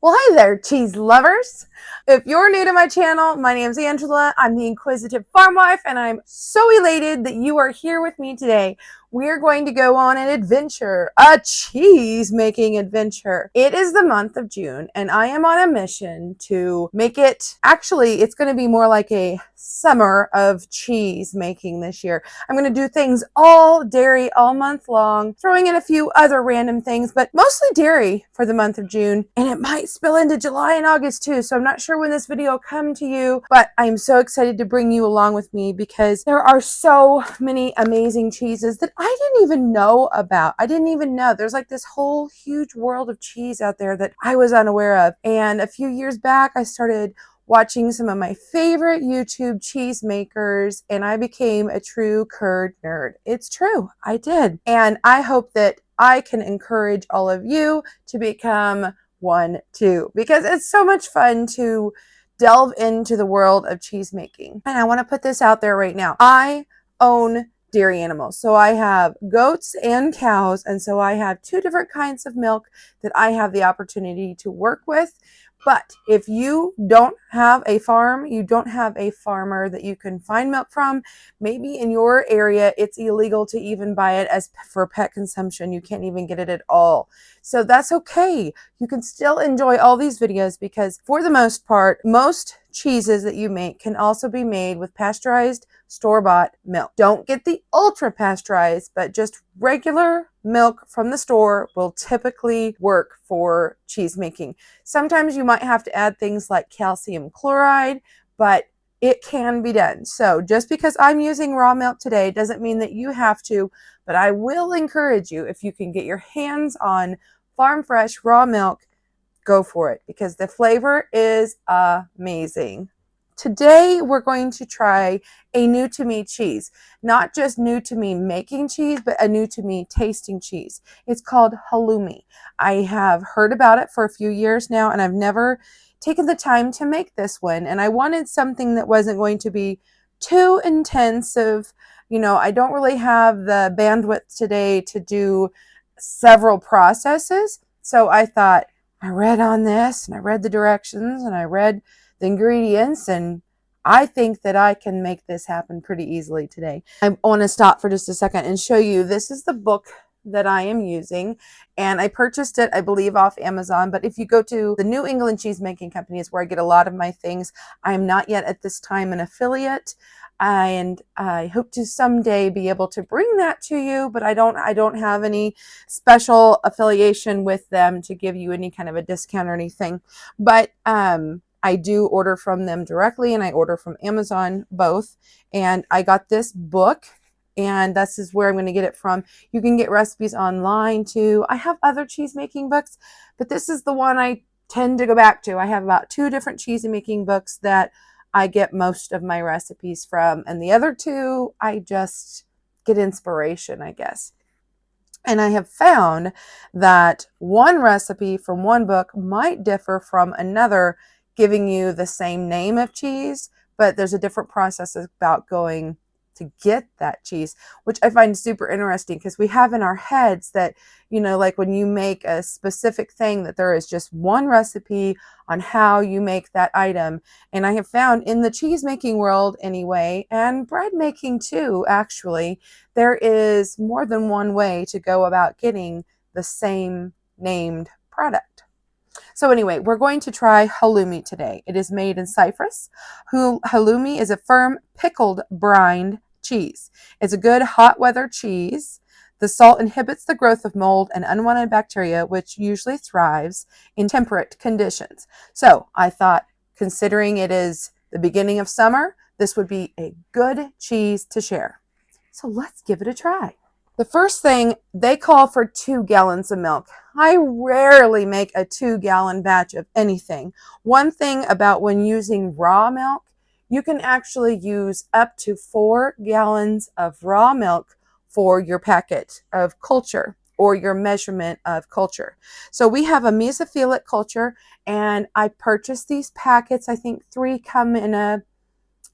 Well, hi there, cheese lovers. If you're new to my channel, my name's Angela. I'm the inquisitive farm wife, and I'm so elated that you are here with me today. We're going to go on an adventure, a cheese making adventure. It is the month of June, and I am on a mission to make it, actually, it's going to be more like a summer of cheese making this year. I'm going to do things all dairy all month long, throwing in a few other random things, but mostly dairy for the month of June, and it might spill into July and August too, so I'm not sure when this video will come to you, but I'm so excited to bring you along with me because there are so many amazing cheeses that I didn't even know about. I didn't even know. There's like this whole huge world of cheese out there that I was unaware of, and a few years back I started watching some of my favorite YouTube cheese makers, and I became a true curd nerd. It's true, I did. And I hope that I can encourage all of you to become one too, because it's so much fun to delve into the world of cheese making. And I want to put this out there right now. I own dairy animals. So I have goats and cows, and so I have two different kinds of milk that I have the opportunity to work with. But if you don't have a farm, you don't have a farmer that you can find milk from, maybe in your area it's illegal to even buy it as for pet consumption. You can't even get it at all. So that's okay. You can still enjoy all these videos because for the most part, most cheeses that you make can also be made with pasteurized store-bought milk. Don't get the ultra pasteurized, but just regular milk from the store will typically work for cheese making. Sometimes you might have to add things like calcium chloride, but it can be done. So just because I'm using raw milk today doesn't mean that you have to, but I will encourage you, if you can get your hands on farm fresh raw milk, go for it because the flavor is amazing. Today we're going to try a new to me cheese, not just new to me making cheese, but a new to me tasting cheese. It's called Halloumi. I have heard about it for a few years now, and I've never taken the time to make this one. And I wanted something that wasn't going to be too intensive. You know, I don't really have the bandwidth today to do several processes. So I thought, I read on this and I read the directions and I read the ingredients, and I think that I can make this happen pretty easily today. I want to stop for just a second and show you, this is the book that I am using, and I purchased it, I believe, off Amazon. But if you go to the New England Cheesemaking Company, is where I get a lot of my things. I am not yet at this time an affiliate, and I hope to someday be able to bring that to you, but I don't have any special affiliation with them to give you any kind of a discount or anything. But I do order from them directly, and I order from Amazon both. And I got this book, and this is where I'm going to get it from. You can get recipes online too. I have other cheese making books, but this is the one I tend to go back to. I have about 2 different cheese making books that I get most of my recipes from, and the other 2 I just get inspiration, I guess. And I have found that one recipe from one book might differ from another, giving you the same name of cheese, but there's a different process about going to get that cheese, which I find super interesting because we have in our heads that, you know, like when you make a specific thing, that there is just one recipe on how you make that item. And I have found in the cheese making world anyway, and bread making too, actually, there is more than one way to go about getting the same named product. So anyway, we're going to try halloumi today. It is made in Cyprus. Halloumi is a firm pickled brined cheese. It's a good hot weather cheese. The salt inhibits the growth of mold and unwanted bacteria, which usually thrives in temperate conditions. So I thought, considering it is the beginning of summer, this would be a good cheese to share. So let's give it a try. The first thing, they call for 2 gallons of milk. I rarely make a 2-gallon batch of anything. One thing about when using raw milk, you can actually use up to 4 gallons of raw milk for your packet of culture or your measurement of culture. So we have a mesophilic culture, and I purchased these packets. I think 3 come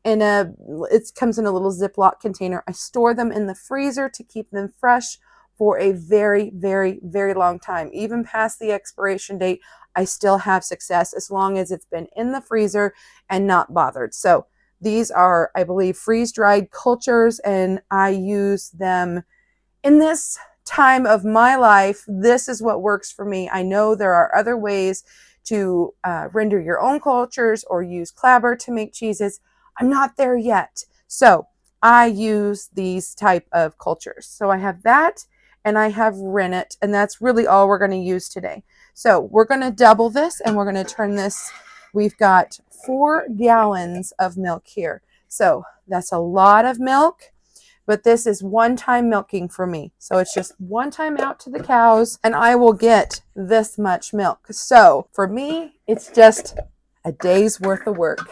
it comes in a little Ziploc container. I store them in the freezer to keep them fresh for a very, very, very long time. Even past the expiration date, I still have success as long as it's been in the freezer and not bothered. So these are, I believe, freeze-dried cultures, and I use them in this time of my life. This is what works for me. I know there are other ways to render your own cultures or use clabber to make cheeses. I'm not there yet. So I use these type of cultures. So I have that and I have rennet, and that's really all we're going to use today. So we're going to double this and we're going to turn this. We've got 4 gallons of milk here. So that's a lot of milk. But this is one-time milking for me. So it's just one time out to the cows and I will get this much milk. So for me, it's just a day's worth of work.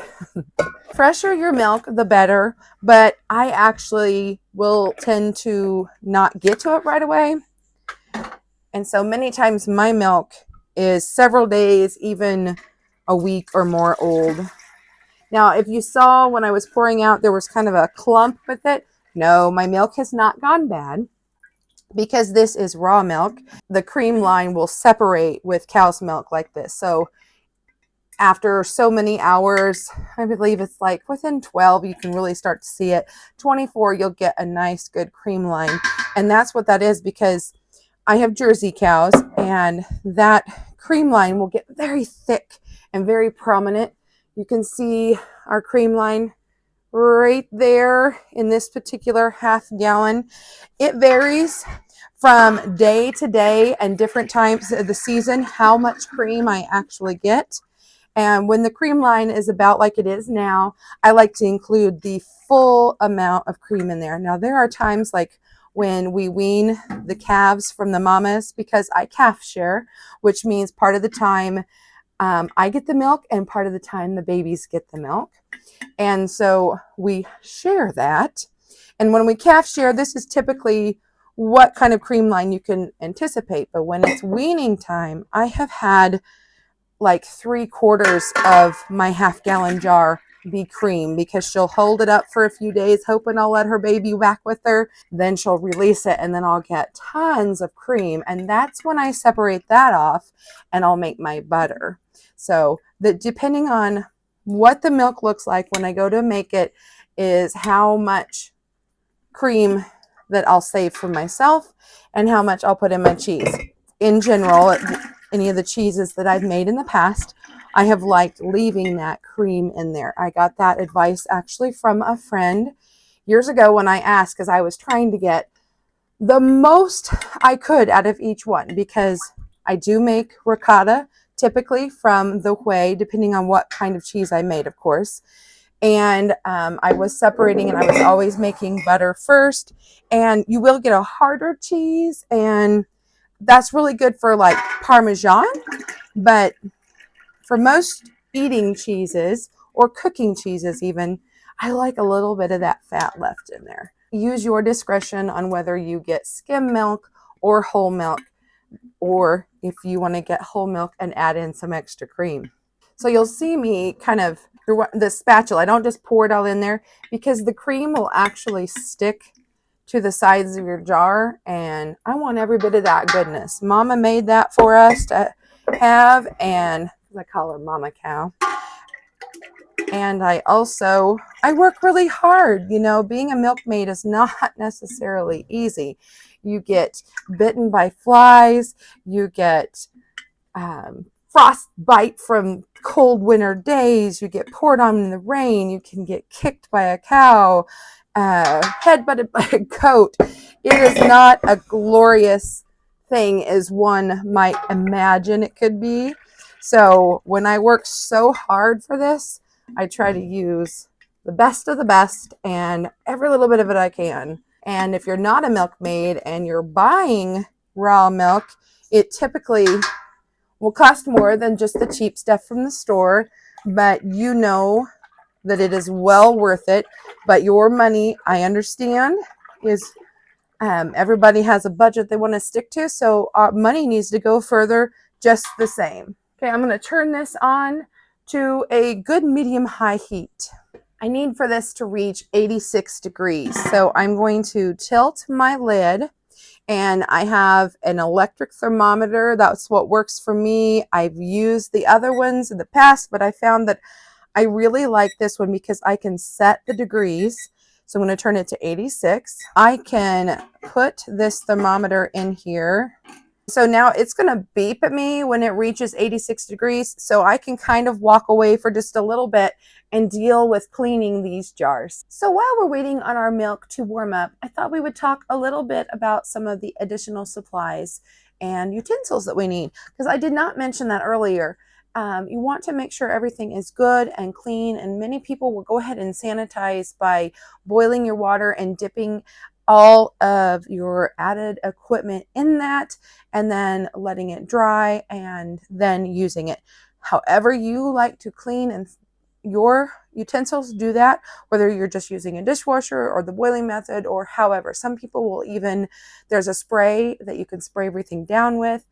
Fresher your milk, the better. But I actually will tend to not get to it right away. And so many times my milk is several days, even a week or more old. Now, if you saw when I was pouring out, there was kind of a clump with it. No, my milk has not gone bad because this is raw milk. The cream line will separate with cow's milk like this. So after so many hours, I believe it's like within 12, you can really start to see it. 24, you'll get a nice good cream line. And that's what that is, because I have Jersey cows and that cream line will get very thick and very prominent. You can see our cream line right there in this particular half gallon. It varies from day to day and different times of the season how much cream I actually get. And when the cream line is about like it is now, I like to include the full amount of cream in there. Now there are times like when we wean the calves from the mamas, because I calf share, which means part of the time I get the milk and part of the time the babies get the milk. And so we share that. And when we calf share, this is typically what kind of cream line you can anticipate. But when it's weaning time, I have had like 3/4 of my half gallon jar be cream, because she'll hold it up for a few days hoping I'll let her baby whack with her. Then she'll release it and then I'll get tons of cream. And that's when I separate that off and I'll make my butter. So depending on what the milk looks like when I go to make it is how much cream that I'll save for myself and how much I'll put in my cheese. In general, any of the cheeses that I've made in the past, I have liked leaving that cream in there. I got that advice actually from a friend years ago when I asked, because I was trying to get the most I could out of each one, because I do make ricotta typically from the whey, depending on what kind of cheese I made, of course. And I was separating and I was always making butter first. And you will get a harder cheese, and that's really good for like Parmesan. But for most eating cheeses or cooking cheeses even, I like a little bit of that fat left in there. Use your discretion on whether you get skim milk or whole milk, or if you want to get whole milk and add in some extra cream. So you'll see me kind of, the spatula, I don't just pour it all in there, because the cream will actually stick to the sides of your jar, and I want every bit of that goodness. Mama made that for us to have, and I call her Mama Cow. And I work really hard. You know, being a milkmaid is not necessarily easy. You get bitten by flies, you get frostbite from cold winter days, you get poured on in the rain, you can get kicked by a cow, headbutted by a goat. It is not a glorious thing as one might imagine it could be. So when I work so hard for this, I try to use the best of the best and every little bit of it I can. And if you're not a milkmaid and you're buying raw milk, it typically will cost more than just the cheap stuff from the store, but you know that it is well worth it. But your money, I understand, is everybody has a budget they want to stick to, so our money needs to go further just the same. Okay, I'm going to turn this on to a good medium-high heat. I need for this to reach 86 degrees, so I'm going to tilt my lid And I have an electric thermometer. That's what works for me. I've used the other ones in the past, but I found that I really like this one because I can set the degrees. So I'm going to turn it to 86. I can put this thermometer in here. So now it's going to beep at me when it reaches 86 degrees. So I can kind of walk away for just a little bit and deal with cleaning these jars. So while we're waiting on our milk to warm up, I thought we would talk a little bit about some of the additional supplies and utensils that we need, because I did not mention that earlier. You want to make sure everything is good and clean, and many people will go ahead and sanitize by boiling your water and dipping all of your added equipment in that and then letting it dry and then using it. However you like to clean and your utensils, do that, whether you're just using a dishwasher or the boiling method or however. Some people will even, there's a spray that you can spray everything down with.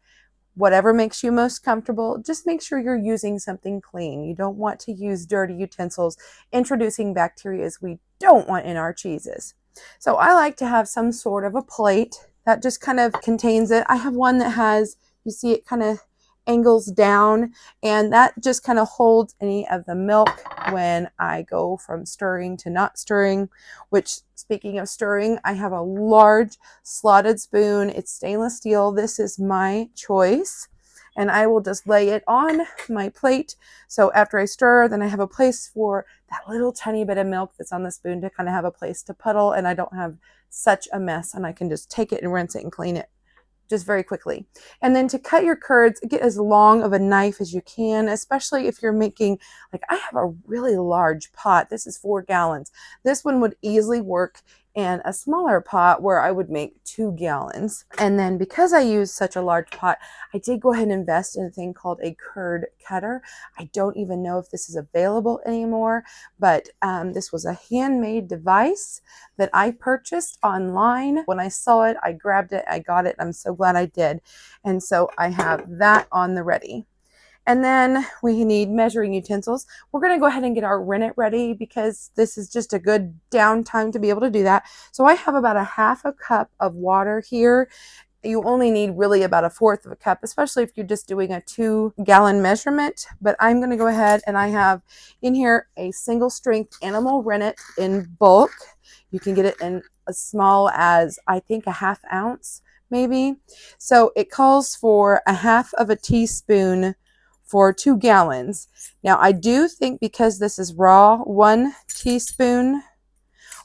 Whatever makes you most comfortable, just make sure you're using something clean. You don't want to use dirty utensils, introducing bacteria we don't want in our cheeses. So I like to have some sort of a plate that just kind of contains it. I have one that has, you see it kind of angles down, and that just kind of holds any of the milk when I go from stirring to not stirring, which, speaking of stirring, I have a large slotted spoon. It's stainless steel. This is my choice, and I will just lay it on my plate. So after I stir, then I have a place for that little tiny bit of milk that's on the spoon to kind of have a place to puddle, and I don't have such a mess, and I can just take it and rinse it and clean it just very quickly. And then to cut your curds, get as long of a knife as you can, especially if you're making, like I have a really large pot. This is 4 gallons. This one would easily work in a smaller pot where I would make 2 gallons. And then because I use such a large pot, I did go ahead and invest in a thing called a curd cutter. I don't even know if this is available anymore, but this was a handmade device that I purchased online. When I saw it, I grabbed it, I got it. I'm so glad I did. And so I have that on the ready. And then we need measuring utensils. We're going to go ahead and get our rennet ready because this is just a good downtime to be able to do that. So I have about a half a cup of water here. You only need really about 1/4 of a cup, especially if you're just doing a 2-gallon measurement. But I'm going to go ahead and I have in here a single strength animal rennet in bulk. You can get it in as small as, I think, a 1/2 ounce maybe. So it calls for a 1/2 of a teaspoon for 2 gallons. Now I do think because this is raw, 1 teaspoon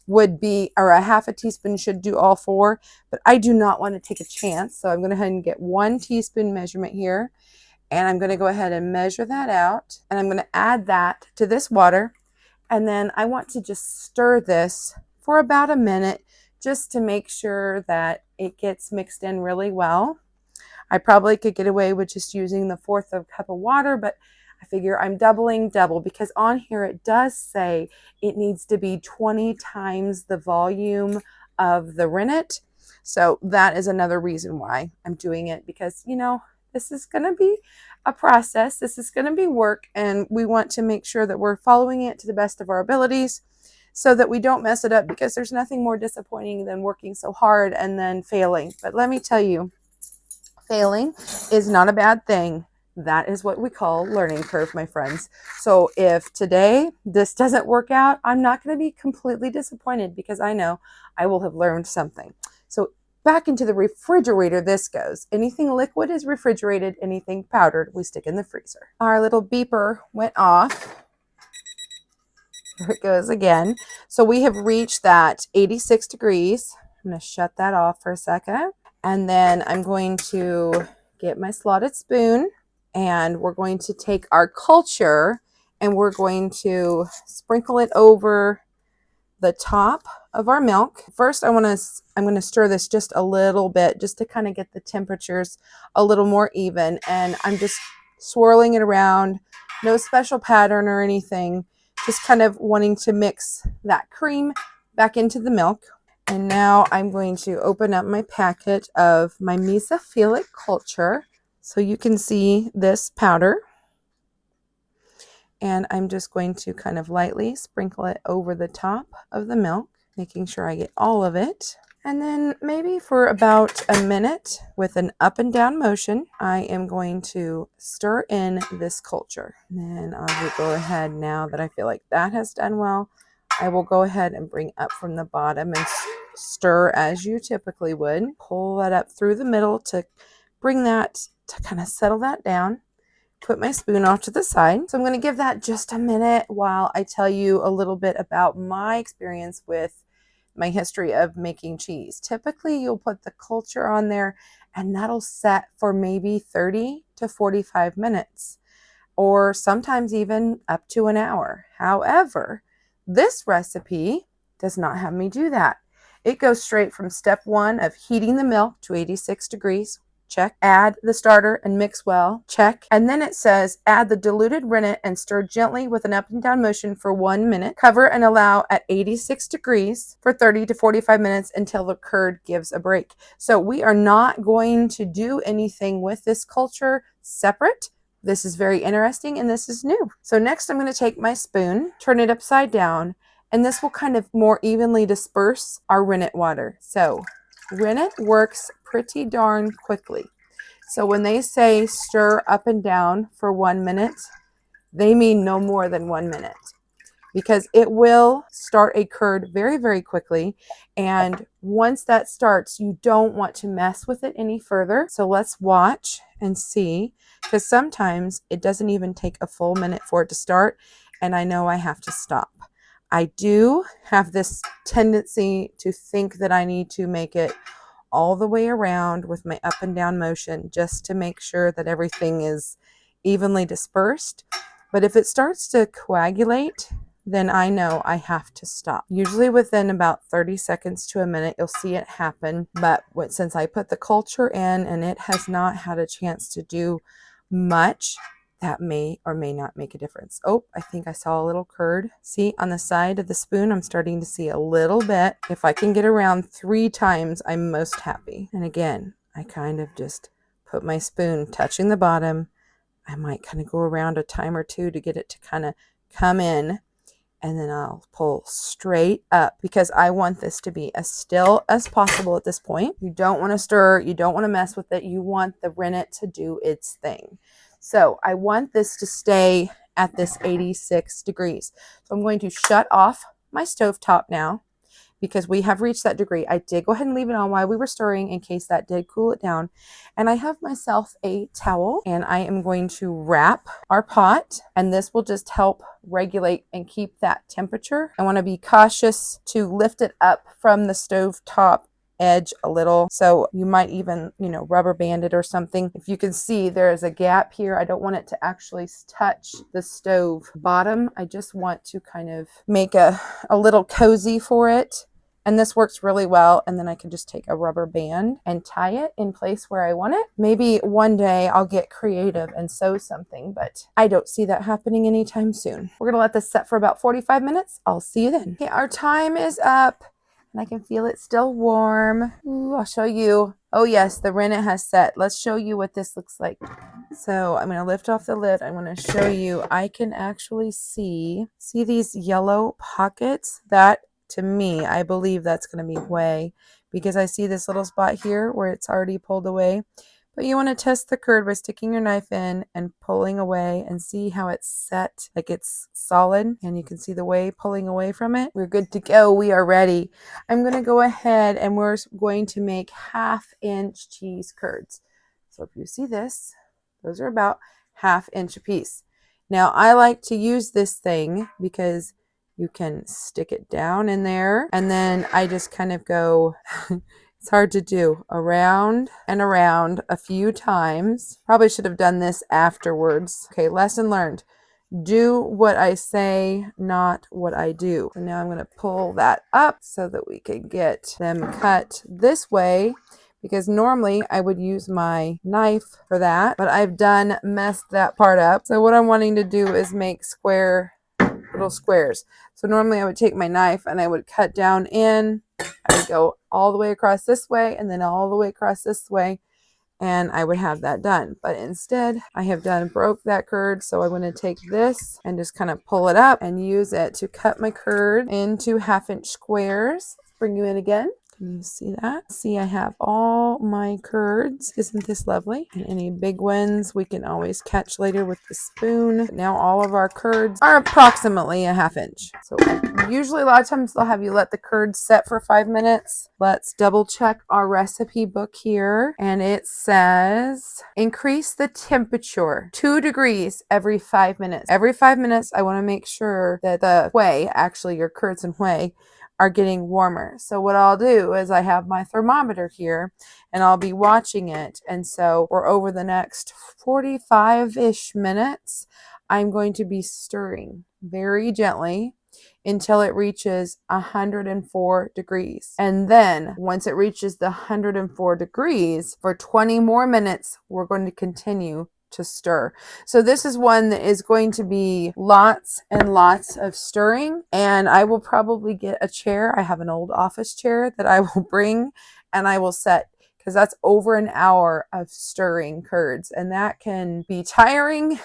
would be, or a 1/2 a teaspoon should do all 4, but I do not want to take a chance. So I'm going to go ahead and get 1 teaspoon measurement here, and I'm going to go ahead and measure that out, and I'm going to add that to this water, and then I want to just stir this for about a minute just to make sure that it gets mixed in really well. I probably could get away with just using the 1/4 of a cup of water, but I figure I'm doubling double because on here it does say it needs to be 20 times the volume of the rennet. So that is another reason why I'm doing it, because, you know, this is going to be a process. This is going to be work, and we want to make sure that we're following it to the best of our abilities so that we don't mess it up, because there's nothing more disappointing than working so hard and then failing. But let me tell you, failing is not a bad thing. That is what we call learning curve, my friends. So if today this doesn't work out, I'm not going to be completely disappointed because I know I will have learned something. So back into the refrigerator this goes. Anything liquid is refrigerated. Anything powdered we stick in the freezer. Our little beeper went off. There it goes again. So we have reached that 86 degrees. I'm going to shut that off for a second. And then I'm going to get my slotted spoon, and we're going to take our culture and we're going to sprinkle it over the top of our milk. First, I'm going to stir this just a little bit just to kind of get the temperatures a little more even. And I'm just swirling it around. No special pattern or anything. Just kind of wanting to mix that cream back into the milk. And now I'm going to open up my packet of my mesophilic culture so you can see this powder. And I'm just going to kind of lightly sprinkle it over the top of the milk, making sure I get all of it. And then maybe for about a minute with an up and down motion, I am going to stir in this culture. And then I will go ahead, now that I feel like that has done well, I will go ahead and bring up from the bottom and stir as you typically would. Pull that up through the middle to bring that, to kind of settle that down. Put my spoon off to the side. So I'm going to give that just a minute while I tell you a little bit about my experience with my history of making cheese. Typically, you'll put the culture on there and that'll set for maybe 30 to 45 minutes, or sometimes even up to an hour. However, this recipe does not have me do that. It goes straight from step 1 of heating the milk to 86 degrees. Check. Add the starter and mix well. Check. And then it says add the diluted rennet and stir gently with an up and down motion for 1 minute. Cover and allow at 86 degrees for 30 to 45 minutes until the curd gives a break. So we are not going to do anything with this culture separate. This is very interesting and this is new. So next I'm going to take my spoon, turn it upside down, and this will kind of more evenly disperse our rennet water. So rennet works pretty darn quickly. So when they say stir up and down for 1 minute, they mean no more than 1 minute, because it will start a curd very, very quickly. And once that starts, you don't want to mess with it any further. So let's watch and see, because sometimes it doesn't even take a full minute for it to start. And I know I have to stop. I do have this tendency to think that I need to make it all the way around with my up and down motion just to make sure that everything is evenly dispersed. But if it starts to coagulate, then I know I have to stop. Usually within about 30 seconds to a minute, you'll see it happen. But since I put the culture in and it has not had a chance to do much, that may or may not make a difference. Oh, I think I saw a little curd. See, on the side of the spoon, I'm starting to see a little bit. If I can get around 3 times, I'm most happy. And again, I kind of just put my spoon touching the bottom. I might kind of go around a time or two to get it to kind of come in. And then I'll pull straight up, because I want this to be as still as possible at this point. You don't want to stir. You don't want to mess with it. You want the rennet to do its thing. So I want this to stay at this 86 degrees. So I'm going to shut off my stovetop now, because we have reached that degree. I did go ahead and leave it on while we were stirring in case that did cool it down. And I have myself a towel, and I am going to wrap our pot, and this will just help regulate and keep that temperature. I want to be cautious to lift it up from the stovetop edge a little. So you might even, rubber band it or something. If you can see, there is a gap here. I don't want it to actually touch the stove bottom. I just want to kind of make a little cozy for it. And this works really well. And then I can just take a rubber band and tie it in place where I want it. Maybe one day I'll get creative and sew something, but I don't see that happening anytime soon. We're going to let this set for about 45 minutes. I'll see you then. Okay, our time is up. And I can feel it still warm. Ooh, I'll show you. Oh yes, the rennet has set. Let's show you what this looks like. So I'm going to lift off the lid. I'm going to show you. I can actually see these yellow pockets? That, to me, I believe that's going to be whey, because I see this little spot here where it's already pulled away. But you want to test the curd by sticking your knife in and pulling away and see how it's set, like it's solid, and you can see the whey pulling away from it. We're good to go. We are ready. I'm going to go ahead and we're going to make 1/2-inch cheese curds. So if you see this, those are about 1/2 inch a piece. Now I like to use this thing because you can stick it down in there, and then I just kind of go it's hard to do, around and around a few times. Probably should have done this afterwards. Okay, lesson learned. Do what I say, not what I do. So now I'm going to pull that up so that we can get them cut this way, because normally I would use my knife for that, but I've messed that part up. So what I'm wanting to do is make little squares. So normally I would take my knife and I would cut down in. I would go all the way across this way and then all the way across this way, and I would have that done. But instead I have broke that curd. So I'm going to take this and just kind of pull it up and use it to cut my curd into 1/2 inch squares. Bring you in again. Can you see that? See, I have all my curds. Isn't this lovely? And any big ones we can always catch later with the spoon. Now all of our curds are approximately a ½ inch. So usually a lot of times they'll have you let the curds set for 5 minutes. Let's double check our recipe book here. And it says increase the temperature 2 degrees every 5 minutes. Every 5 minutes, I want to make sure that the whey, actually your curds and whey, are getting warmer. So what I'll do is I have my thermometer here and I'll be watching it. And so for over the next 45-ish minutes, I'm going to be stirring very gently until it reaches 104 degrees. And then once it reaches the 104 degrees, for 20 more minutes, we're going to continue to stir. So this is one that is going to be lots and lots of stirring, and I will probably get a chair. I have an old office chair that I will bring and I will set, because that's over an hour of stirring curds, and that can be tiring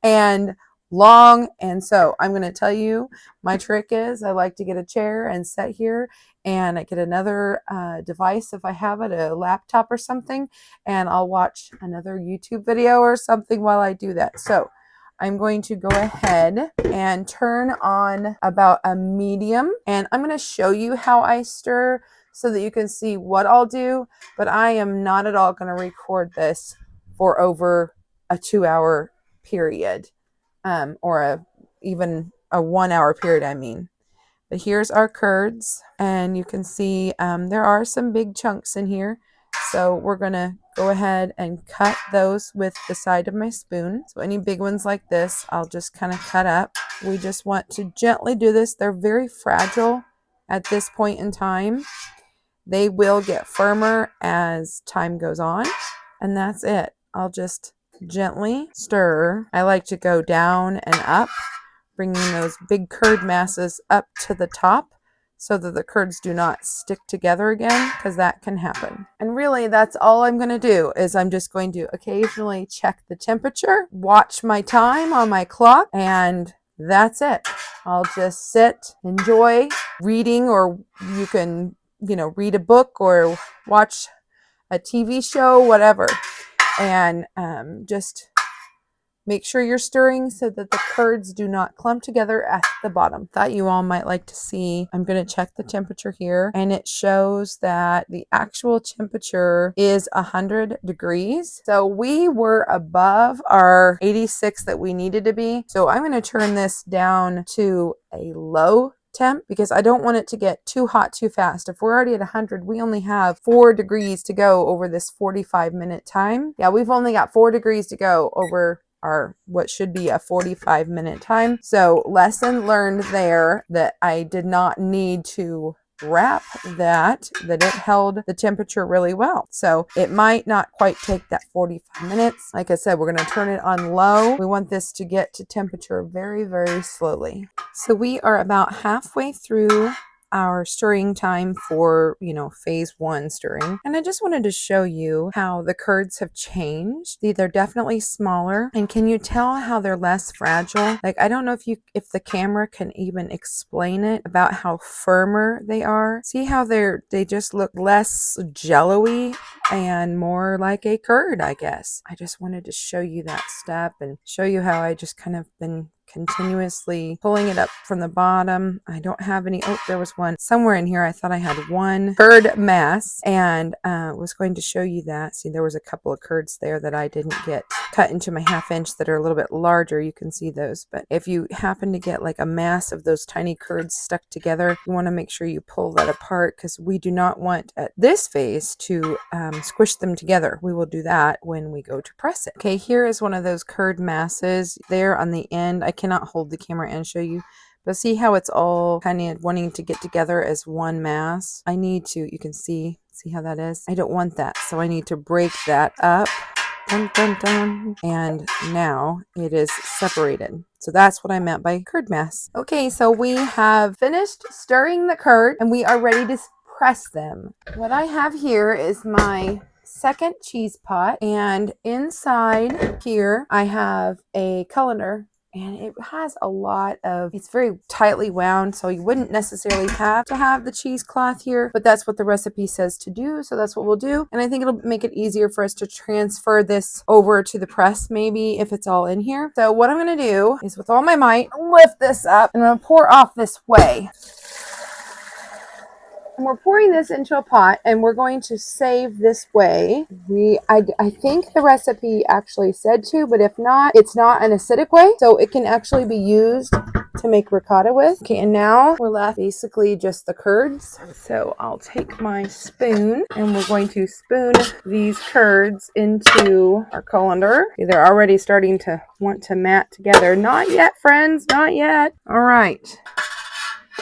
and long. And so I'm going to tell you, my trick is I like to get a chair and sit here, and I get another device if I have it, a laptop or something, and I'll watch another YouTube video or something while I do that. So I'm going to go ahead and turn on about a medium, and I'm going to show you how I stir so that you can see what I'll do, but I am not at all going to record this for over a 2-hour period. Or even a 1-hour period, I mean. But here's our curds, and you can see there are some big chunks in here. So we're going to go ahead and cut those with the side of my spoon. So any big ones like this, I'll just kind of cut up. We just want to gently do this. They're very fragile at this point in time. They will get firmer as time goes on, and that's it. I'll just gently stir. I like to go down and up, bringing those big curd masses up to the top so that the curds do not stick together again, because that can happen. And really, that's all I'm going to do, is I'm just going to occasionally check the temperature, watch my time on my clock, and that's it. I'll just sit, enjoy reading, or you can, read a book or watch a TV show, whatever. And just make sure you're stirring so that the curds do not clump together at the bottom. Thought you all might like to see. I'm going to check the temperature here, and it shows that the actual temperature is 100 degrees. So we were above our 86 that we needed to be. So I'm going to turn this down to a low temp, because I don't want it to get too hot too fast. If we're already at 100, we only have 4 degrees to go over this 45-minute time. Yeah, we've only got 4 degrees to go over our what should be a 45-minute time. So lesson learned there, that I did not need to wrap that it held the temperature really well. So it might not quite take that 45 minutes. Like I said, we're going to turn it on low. We want this to get to temperature very, very slowly. So we are about halfway through our stirring time for, phase 1 stirring. And I just wanted to show you how the curds have changed. They're definitely smaller. And can you tell how they're less fragile? Like, I don't know if the camera can even explain it, about how firmer they are. See how they just look less jello-y and more like a curd, I guess. I just wanted to show you that step and show you how I just kind of been continuously pulling it up from the bottom. I don't have any. Oh, there was one somewhere in here. I thought I had one curd mass, and was going to show you that. See, there was a couple of curds there that I didn't get cut into my 1/2 inch that are a little bit larger. You can see those. But if you happen to get like a mass of those tiny curds stuck together, you want to make sure you pull that apart, because we do not want at this phase to squish them together. We will do that when we go to press it. Okay, here is one of those curd masses there on the end. I cannot hold the camera and show you, but see how it's all kind of wanting to get together as one mass? I need to, you can see how that is? I don't want that, so I need to break that up. Dun, dun, dun. And now it is separated. So that's what I meant by curd mass. Okay, so we have finished stirring the curd, and we are ready to press them. What I have here is my second cheese pot, and inside here I have a colander, and it has a lot of, it's very tightly wound, so you wouldn't necessarily have to have the cheesecloth here, but that's what the recipe says to do, so that's what we'll do. And I think it'll make it easier for us to transfer this over to the press, maybe, if it's all in here. So what I'm going to do is, with all my might, lift this up, and I'm going to pour off this whey. And we're pouring this into a pot, and we're going to save this whey. I think the recipe actually said to, but if not, it's not an acidic whey, so it can actually be used to make ricotta with. Okay, and now we're left basically just the curds. So I'll take my spoon, and we're going to spoon these curds into our colander. Okay, they're already starting to want to mat together. Not yet, friends, not yet. All right.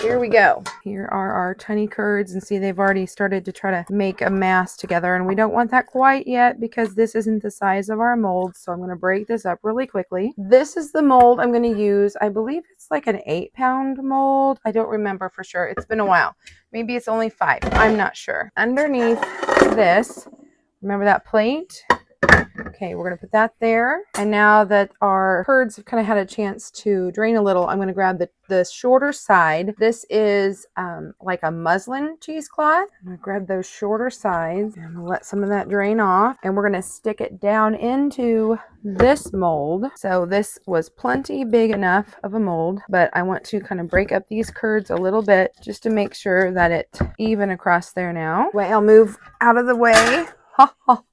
Here we go. Here are our tiny curds, and see, they've already started to try to make a mass together, and we don't want that quite yet because this isn't the size of our mold. So I'm going to break this up really quickly. This is the mold I'm going to use. I believe it's like an 8-pound mold. I don't remember for sure. It's been a while. Maybe it's only 5. I'm not sure. Underneath this, remember that plate? Okay, we're going to put that there. And now that our curds have kind of had a chance to drain a little, I'm going to grab the shorter side. This is like a muslin cheesecloth. I'm going to grab those shorter sides and let some of that drain off. And we're going to stick it down into this mold. So this was plenty big enough of a mold, but I want to kind of break up these curds a little bit just to make sure that it's even across there now. Wait, I'll move out of the way.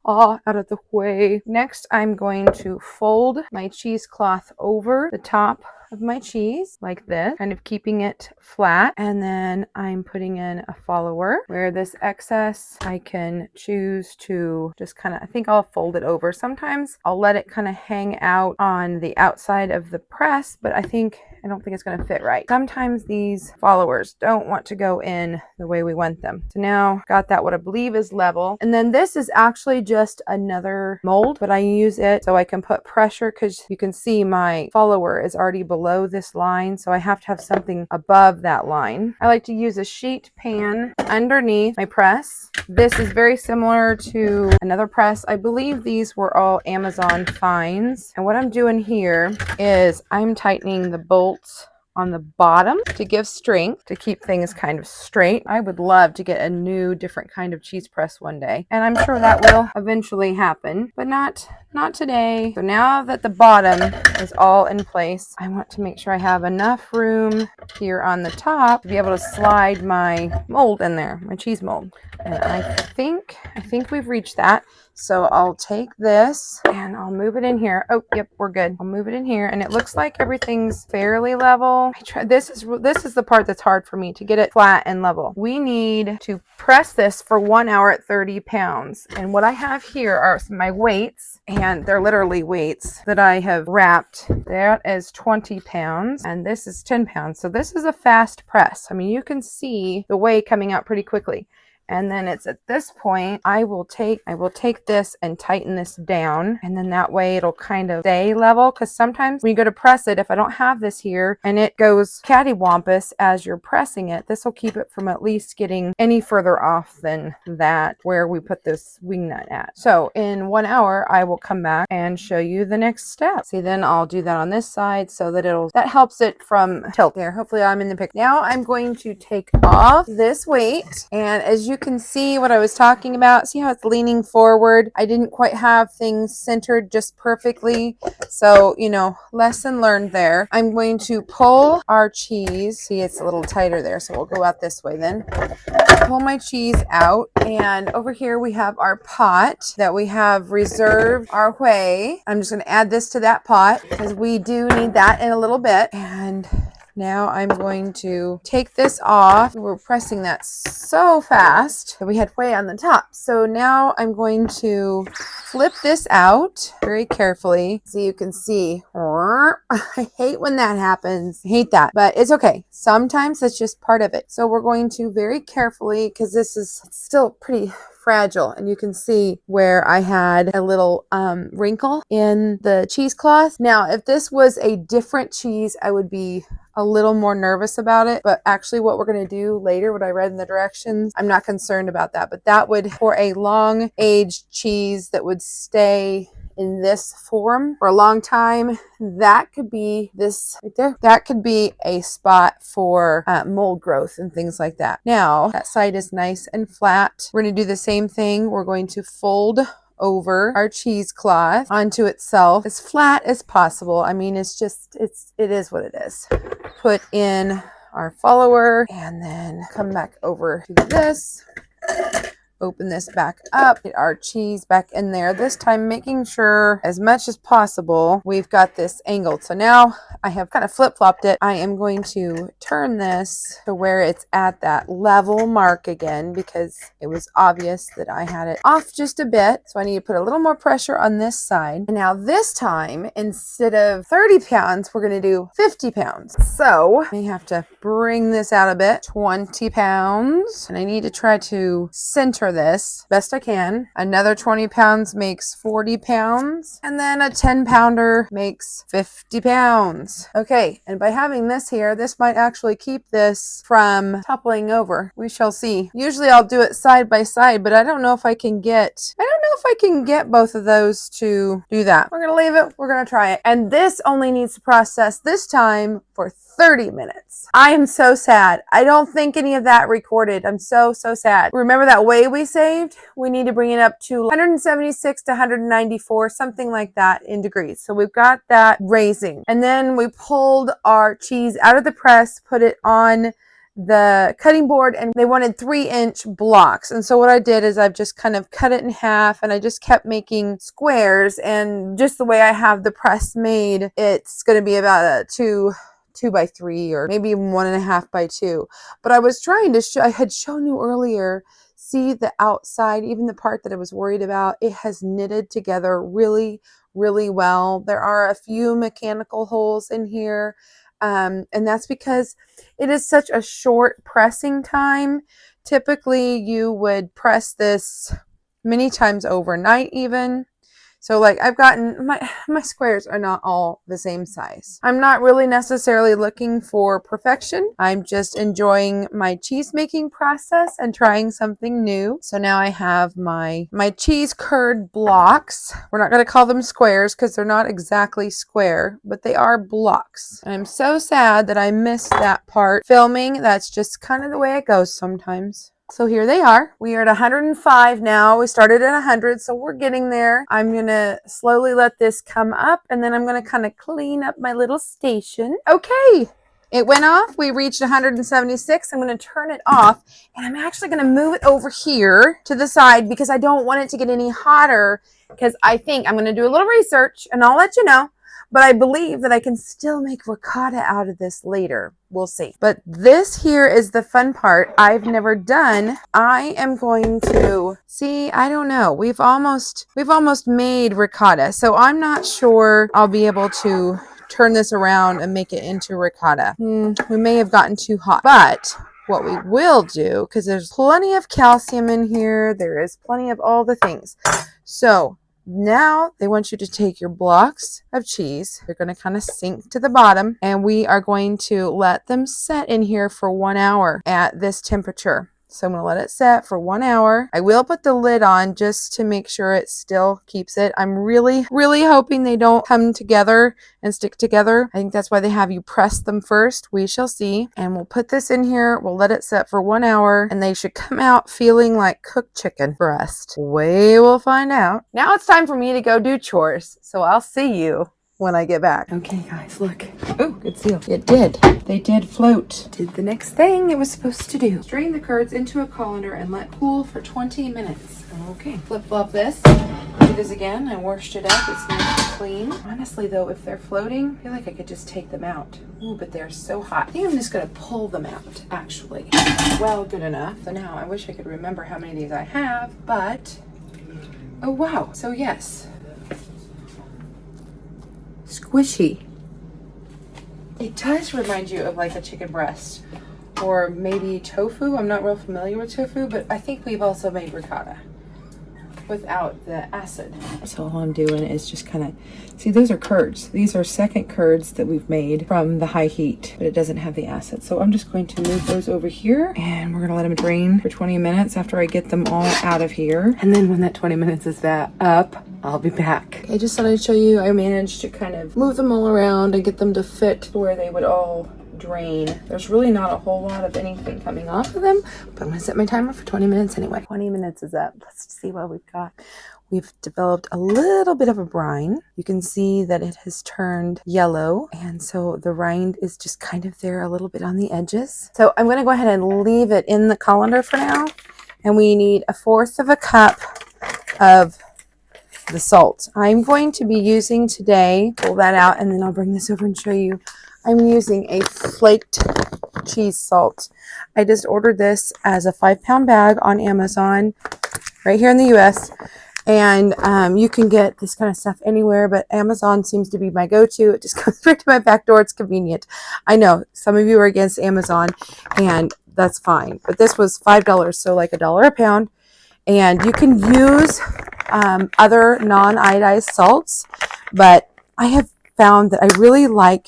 Out of the way. Next, I'm going to fold my cheesecloth over the top of my cheese like this, kind of keeping it flat. And then I'm putting in a follower where this excess I can choose to just kind of, I think I'll fold it over. Sometimes I'll let it kind of hang out on the outside of the press, but I don't think it's going to fit right. Sometimes these followers don't want to go in the way we want them. So now got that what I believe is level. And then this is actually just another mold, but I use it so I can put pressure, because you can see my follower is already below this line. So I have to have something above that line. I like to use a sheet pan underneath my press. This is very similar to another press. I believe these were all Amazon finds. And what I'm doing here is I'm tightening the bolts on the bottom to give strength, to keep things kind of straight. I would love to get a new, different kind of cheese press one day, and I'm sure that will eventually happen, but not today. So now that the bottom is all in place, I want to make sure I have enough room here on the top to be able to slide my mold in there, my cheese mold. And I think we've reached that. So I'll take this and I'll move it in here. Oh, yep, we're good. I'll move it in here, and it looks like everything's fairly level. This is the part that's hard for me, to get it flat and level. We need to press this for 1 hour at 30 pounds. And what I have here are my weights, and they're literally weights that I have wrapped. That is 20 pounds, and this is 10 pounds. So this is a fast press. I mean, you can see the whey coming out pretty quickly. And then it's at this point, I will take this and tighten this down. And then that way it'll kind of stay level. Because sometimes when you go to press it, if I don't have this here and it goes cattywampus as you're pressing it, this will keep it from at least getting any further off than that where we put this wing nut at. So in 1 hour, I will come back and show you the next step. See, then I'll do that on this side so that that helps it from tilt there. Hopefully I'm in the pic. Now I'm going to take off this weight. And as you can see what I was talking about, see how it's leaning forward? I didn't quite have things centered just perfectly. So, lesson learned there. I'm going to pull our cheese. See, it's a little tighter there. So we'll go out this way then. Pull my cheese out, and over here we have our pot that we have reserved our whey. I'm just going to add this to that pot because we do need that in a little bit. And now I'm going to take this off. We're pressing that so fast that we had whey on the top. So now I'm going to flip this out very carefully so you can see. I hate when that happens. I hate that, but it's okay. Sometimes it's just part of it. So we're going to very carefully, because this is still pretty fragile, and you can see where I had a little wrinkle in the cheesecloth. Now, if this was a different cheese, I would be a little more nervous about it, but actually what we're going to do later, what I read in the directions, I'm not concerned about that, but that would, for a long aged cheese that would stay in this form for a long time, that could be this right there. That could be a spot for mold growth and things like that. Now, that side is nice and flat. We're going to do the same thing. We're going to fold over our cheesecloth onto itself as flat as possible. I mean, it is what it is. Put in our follower and then come back over to this. Open this back up, get our cheese back in there, this time making sure as much as possible we've got this angled. So now I have kind of flip-flopped it. I am going to turn this to where it's at that level mark again because it was obvious that I had it off just a bit. So I need to put a little more pressure on this side. And now this time, instead of 30 pounds, we're going to do 50 pounds. So I have to bring this out a bit, 20 pounds. And I need to try to center this best I can. Another 20 pounds makes 40 pounds. And then a 10 pounder makes 50 pounds. Okay, and by having this here, this might actually keep this from toppling over. We shall see. Usually I'll do it side by side, but I don't know if I can get both of those to do that. We're gonna leave it. We're gonna try it. And this only needs to process this time for 30 minutes. I am so sad. I don't think any of that recorded. I'm so sad. Remember that whey we saved? We need to bring it up to 176 to 194, something like that in degrees. So we've got that raising. And then we pulled our cheese out of the press, put it on the cutting board, and they wanted 3-inch blocks. And so what I did is I've just kind of cut it in half and I just kept making squares, and just the way I have the press made, it's going to be about a 2 by 3 or maybe even 1.5 by 2. But I was trying to show, I had shown you earlier, see the outside, even the part that I was worried about, it has knitted together really well. There are a few mechanical holes in here. And that's because it is such a short pressing time. Typically you would press this many times overnight even. So like I've gotten, my squares are not all the same size. I'm not really necessarily looking for perfection. I'm just enjoying my cheese making process and trying something new. So now I have my cheese curd blocks. We're not going to call them squares because they're not exactly square, but they are blocks. And I'm so sad that I missed that part filming. That's just kind of the way it goes sometimes. So here they are. We are at 105 now. We started at 100, so we're getting there. I'm going to slowly let this come up, and then I'm going to kind of clean up my little station. Okay, it went off. We reached 176. I'm going to turn it off, and I'm actually going to move it over here to the side because I don't want it to get any hotter, because I think I'm going to do a little research, and I'll let you know. But I believe that I can still make ricotta out of this later. We'll see. But this here is the fun part. I've never done. I am going to see, I don't know. We've almost made ricotta. So I'm not sure I'll be able to turn this around and make it into ricotta. We may have gotten too hot. But what we will do, because there's plenty of calcium in here. There is plenty of all the things. So now they want you to take your blocks of cheese. They're going to kind of sink to the bottom, and we are going to let them set in here for 1 hour at this temperature. So I'm going to let it set for 1 hour. I will put the lid on just to make sure it still keeps it. I'm really hoping they don't come together and stick together. I think that's why they have you press them first. We shall see. And we'll put this in here. We'll let it set for 1 hour, and they should come out feeling like cooked chicken breast. We will find out. Now it's time for me to go do chores. So I'll see you when I get back. Okay guys, look. Oh, good seal. It did. They did float. Did the next thing it was supposed to do. Strain the curds into a colander and let cool for 20 minutes. Okay, flip flop this. Do this again. I washed it up. It's nice and clean. Honestly though, if they're floating, I feel like I could just take them out. Ooh, but they're so hot. I think I'm just gonna pull them out actually. Well, good enough. So now I wish I could remember how many of these I have, but oh wow. So yes. Squishy. It does remind you of like a chicken breast or maybe tofu. I'm not real familiar with tofu, but I think we've also made ricotta without the acid. So all I'm doing is just kind of, see, those are curds. These are second curds that we've made from the high heat, but it doesn't have the acid. So I'm just going to move those over here, and we're gonna let them drain for 20 minutes after I get them all out of here. And then when that 20 minutes is up, I'll be back. I just thought I'd show you. I managed to kind of move them all around and get them to fit to where they would all drain. There's really not a whole lot of anything coming off of them, but I'm gonna set my timer for 20 minutes anyway. 20 minutes is up. Let's see what we've got. We've developed a little bit of a brine. You can see that it has turned yellow, and so the rind is just kind of there a little bit on the edges. So I'm gonna go ahead and leave it in the colander for now, and we need 1/4 cup of the salt. I'm going to be using today, pull that out, and then I'll bring this over and show you. I'm using a flaked cheese salt. I just ordered this as a 5-pound bag on Amazon right here in the US. And you can get this kind of stuff anywhere, but Amazon seems to be my go-to. It just comes right to my back door. It's convenient. I know some of you are against Amazon, and that's fine. But this was $5, so like $1 a pound. And you can use other non-iodized salts, but I have found that I really like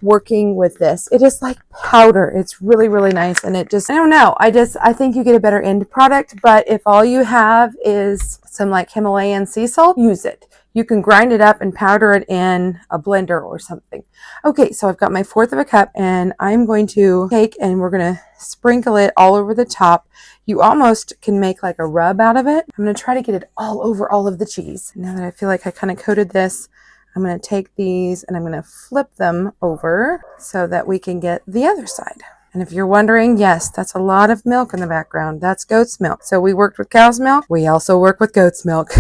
working with this. It is like powder. It's really, really nice. And it just, I don't know. I think you get a better end product, but if all you have is some like Himalayan sea salt, use it. You can grind it up and powder it in a blender or something. Okay, so I've got my 1/4 cup, and I'm going to take and we're going to sprinkle it all over the top. You almost can make like a rub out of it. I'm going to try to get it all over all of the cheese. Now that I feel like I kind of coated this, I'm going to take these and I'm going to flip them over so that we can get the other side. And if you're wondering, yes, that's a lot of milk in the background. That's goat's milk. So we worked with cow's milk. We also work with goat's milk.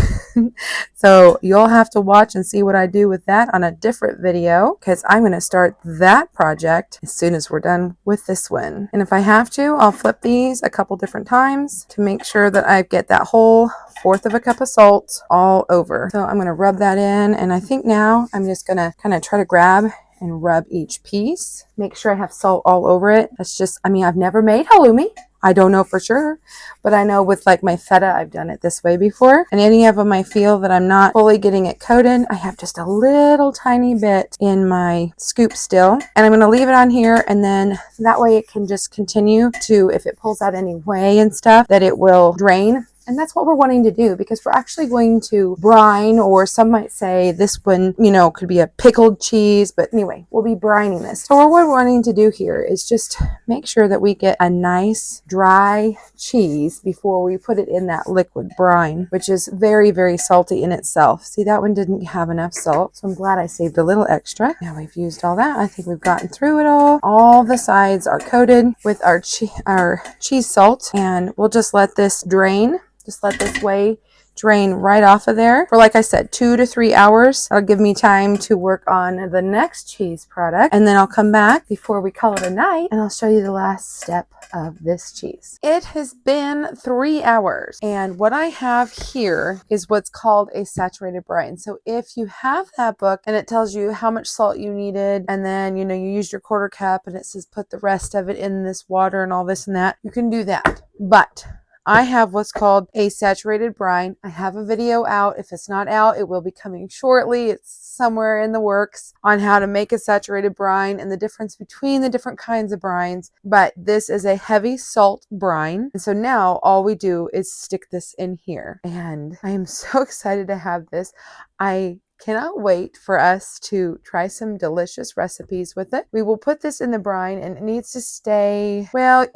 So you'll have to watch and see what I do with that on a different video, because I'm going to start that project as soon as we're done with this one. And if I have to, I'll flip these a couple different times to make sure that I get that whole 1/4 cup of salt all over. So I'm going to rub that in. And I think now I'm just going to kind of try to grab and rub each piece. Make sure I have salt all over it. That's just, I mean, I've never made halloumi. I don't know for sure, but I know with like my feta, I've done it this way before. And any of them I feel that I'm not fully getting it coated, I have just a little tiny bit in my scoop still. And I'm going to leave it on here, and then that way it can just continue to, if it pulls out any whey and stuff, that it will drain. And that's what we're wanting to do, because we're actually going to brine, or some might say this one, you know, could be a pickled cheese. But anyway, we'll be brining this. So what we're wanting to do here is just make sure that we get a nice dry cheese before we put it in that liquid brine, which is very, very salty in itself. See, that one didn't have enough salt, so I'm glad I saved a little extra. Now we've used all that. I think we've gotten through it all. All the sides are coated with our cheese salt, and we'll just let this drain. Just let this whey drain right off of there for, like I said, 2 to 3 hours. That'll give me time to work on the next cheese product. And then I'll come back before we call it a night, and I'll show you the last step of this cheese. It has been 3 hours. And what I have here is what's called a saturated brine. So if you have that book and it tells you how much salt you needed, and then, you know, you used your 1/4 cup and it says put the rest of it in this water and all this and that, you can do that. But I have what's called a saturated brine. I have a video out. If it's not out, it will be coming shortly. It's somewhere in the works on how to make a saturated brine and the difference between the different kinds of brines. But this is a heavy salt brine. And so now all we do is stick this in here. And I am so excited to have this. I cannot wait for us to try some delicious recipes with it. We will put this in the brine, and it needs to stay, well,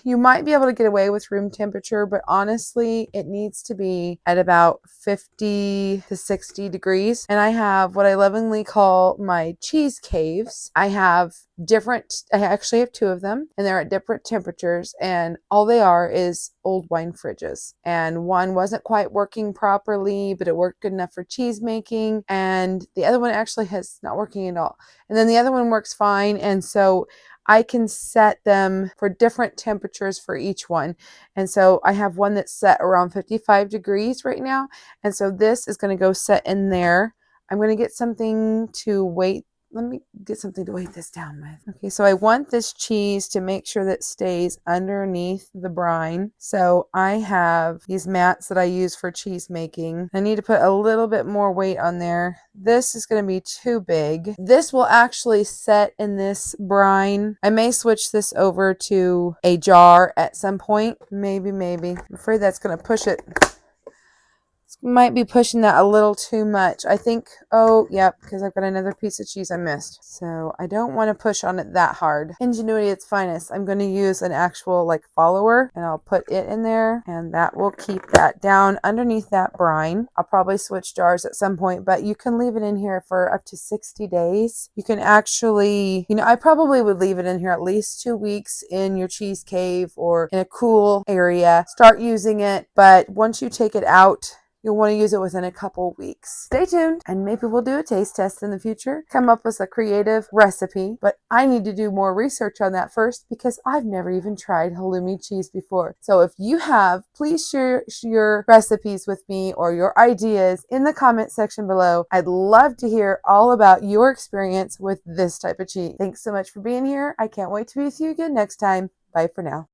you might be able to get away with room temperature, but honestly, it needs to be at about 50 to 60 degrees. And I have what I lovingly call my cheese caves. I actually have 2 of them, and they're at different temperatures, and all they are is old wine fridges. And one wasn't quite working properly, but it worked good enough for cheese making. And the other one actually has not working at all. And then the other one works fine. And so I can set them for different temperatures for each one. And so I have one that's set around 55 degrees right now. And so this is going to go set in there. I'm going to get something to weight. Let me get something to weight this down with. Okay, so I want this cheese to make sure that it stays underneath the brine. So I have these mats that I use for cheese making. I need to put a little bit more weight on there. This is going to be too big. This will actually set in this brine. I may switch this over to a jar at some point. Maybe. I'm afraid that's going to push it. It's Might be pushing that a little too much. I think, oh, yep, because I've got another piece of cheese I missed. So I don't want to push on it that hard. Ingenuity at its finest. I'm going to use an actual like follower and I'll put it in there and that will keep that down underneath that brine. I'll probably switch jars at some point, but you can leave it in here for up to 60 days. You can actually, I probably would leave it in here at least 2 weeks in your cheese cave or in a cool area. Start using it, but once you take it out, you'll want to use it within a couple weeks. Stay tuned and maybe we'll do a taste test in the future. Come up with a creative recipe, but I need to do more research on that first because I've never even tried halloumi cheese before. So if you have, please share your recipes with me or your ideas in the comment section below. I'd love to hear all about your experience with this type of cheese. Thanks so much for being here. I can't wait to be with you again next time. Bye for now.